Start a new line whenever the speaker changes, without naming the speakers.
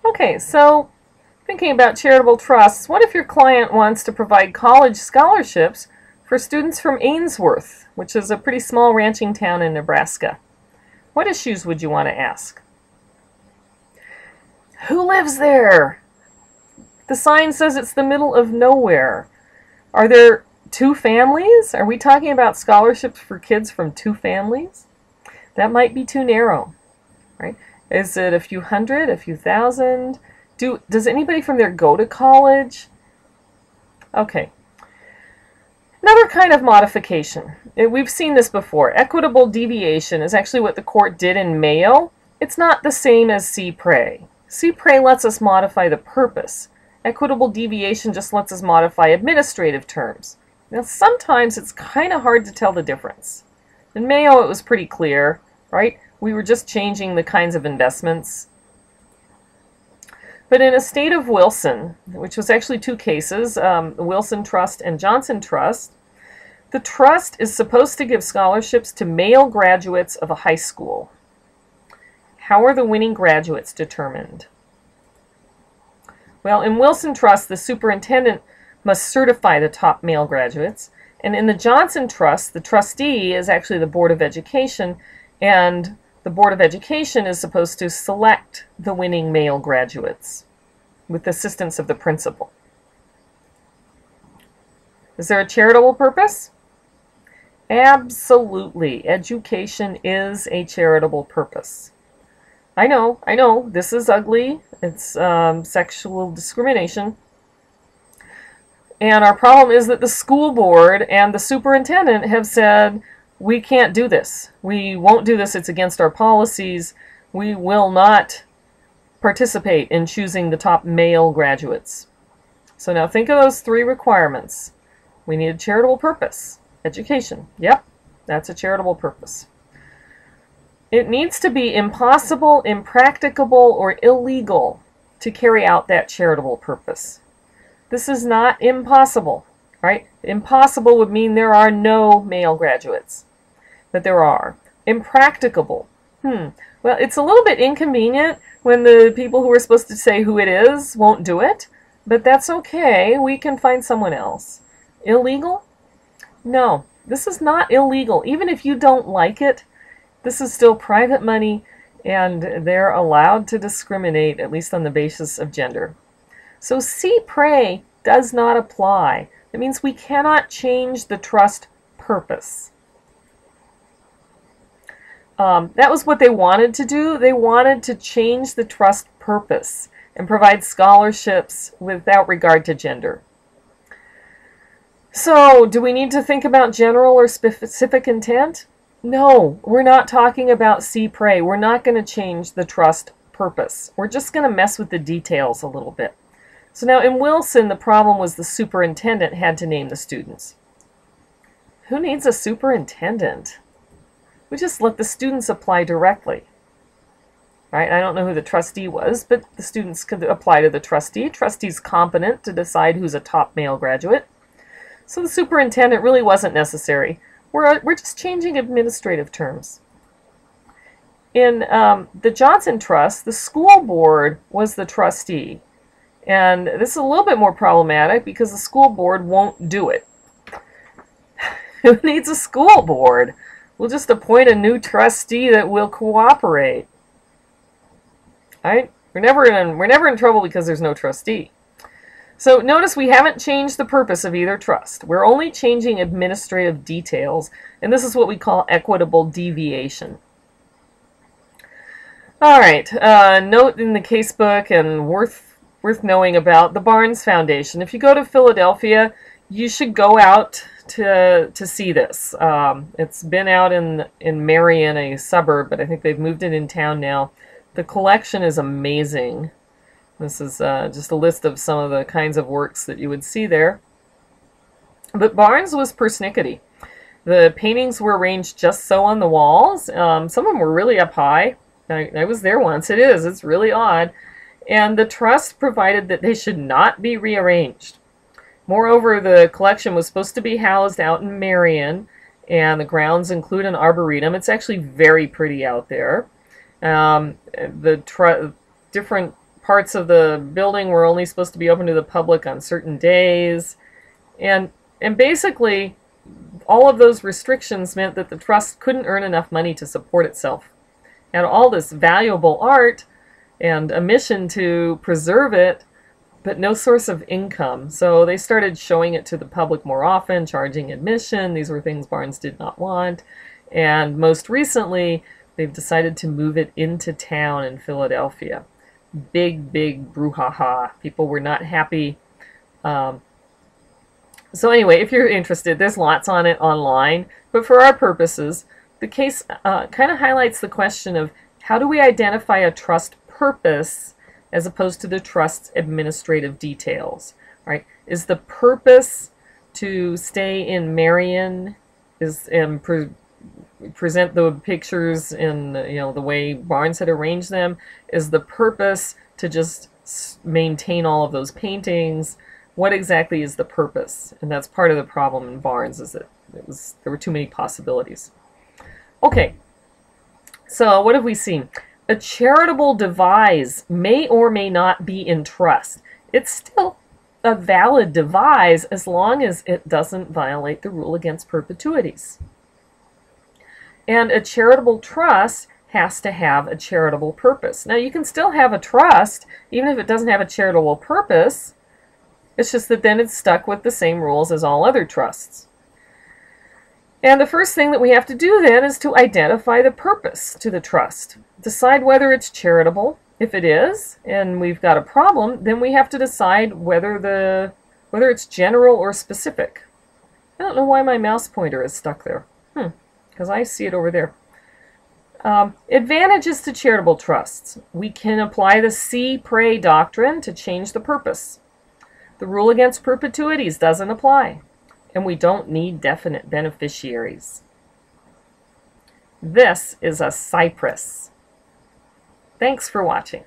Okay, so thinking about charitable trusts, what if your client wants to provide college scholarships for students from Ainsworth, which is a pretty small ranching town in Nebraska? What issues would you want to ask? Who lives there? The sign says it's the middle of nowhere. Are there two families? Are we talking about scholarships for kids from two families? That might be too narrow, right? Is it a few hundred, a few thousand? Does anybody from there go to college? Okay. Another kind of modification. We've seen this before. Equitable deviation is actually what the court did in Mayo. It's not the same as see pray. See pray lets us modify the purpose. Equitable deviation just lets us modify administrative terms. Now, sometimes it's kind of hard to tell the difference. In Mayo, it was pretty clear, right? We were just changing the kinds of investments. But in a state of Wilson, which was actually two cases, the Wilson Trust and Johnson Trust, the trust is supposed to give scholarships to male graduates of a high school. How are the winning graduates determined? Well, in Wilson Trust, the superintendent must certify the top male graduates. And in the Johnson Trust, the trustee is actually the Board of Education, and the Board of Education is supposed to select the winning male graduates with the assistance of the principal. Is there a charitable purpose? Absolutely. Education is a charitable purpose. I know, this is ugly. It's sexual discrimination. And our problem is that the school board and the superintendent have said, we can't do this. We won't do this. It's against our policies. We will not participate in choosing the top male graduates. So now think of those three requirements. We need a charitable purpose. Education. Yep, that's a charitable purpose. It needs to be impossible, impracticable, or illegal to carry out that charitable purpose. This is not impossible, right? Impossible would mean there are no male graduates, but there are. Impracticable. Well, it's a little bit inconvenient when the people who are supposed to say who it is won't do it, but that's okay. We can find someone else. Illegal? No, this is not illegal. Even if you don't like it, this is still private money, and they're allowed to discriminate, at least on the basis of gender. So see pray does not apply. It means we cannot change the trust purpose. That was what they wanted to do. They wanted to change the trust purpose and provide scholarships without regard to gender. So, do we need to think about general or specific intent? No, we're not talking about see pray. We're not going to change the trust purpose. We're just going to mess with the details a little bit. So now in Wilson, the problem was the superintendent had to name the students. Who needs a superintendent? We just let the students apply directly. Right? I don't know who the trustee was, but the students could apply to the trustee. Trustee's competent to decide who's a top male graduate. So the superintendent really wasn't necessary. We're just changing administrative terms. In the Johnson Trust, the school board was the trustee. And this is a little bit more problematic because the school board won't do it. Who needs a school board? We'll just appoint a new trustee that will cooperate. Right? We're never in trouble because there's no trustee. So notice we haven't changed the purpose of either trust. We're only changing administrative details, and this is what we call equitable deviation. All right, note in the casebook and worth knowing about the Barnes Foundation. If you go to Philadelphia, you should go out to see this. It's been out in Marion, a suburb, but I think they've moved it in town now. The collection is amazing. This is just a list of some of the kinds of works that you would see there. But Barnes was persnickety. The paintings were arranged just so on the walls. Some of them were really up high. I was there once. It's really odd. And the trust provided that they should not be rearranged. Moreover, the collection was supposed to be housed out in Marion, and the grounds include an arboretum. It's actually very pretty out there. The different parts of the building were only supposed to be open to the public on certain days. And basically, all of those restrictions meant that the trust couldn't earn enough money to support itself. And all this valuable art and a mission to preserve it, but no source of income. So they started showing it to the public more often, charging admission. These were things Barnes did not want. And most recently, they've decided to move it into town in Philadelphia. Big brouhaha. People were not happy. So anyway, if you're interested, there's lots on it online. But for our purposes, the case kind of highlights the question of how do we identify a trust purpose as opposed to the trust's administrative details, right? Is the purpose to stay in Marion and present the pictures in the way Barnes had arranged them? Is the purpose to just maintain all of those paintings? What exactly is the purpose? And that's part of the problem in Barnes, is that there were too many possibilities. Okay, so what have we seen? A charitable devise may or may not be in trust. It's still a valid devise as long as it doesn't violate the rule against perpetuities. And a charitable trust has to have a charitable purpose. Now, you can still have a trust even if it doesn't have a charitable purpose. It's just that then it's stuck with the same rules as all other trusts. And the first thing that we have to do then is to identify the purpose to the trust. Decide whether it's charitable. If it is, and we've got a problem, then we have to decide whether it's general or specific. I don't know why my mouse pointer is stuck there. Because I see it over there. Advantages to charitable trusts. We can apply the see, pray doctrine to change the purpose. The rule against perpetuities doesn't apply. And we don't need definite beneficiaries. This is a cypress. Thanks for watching.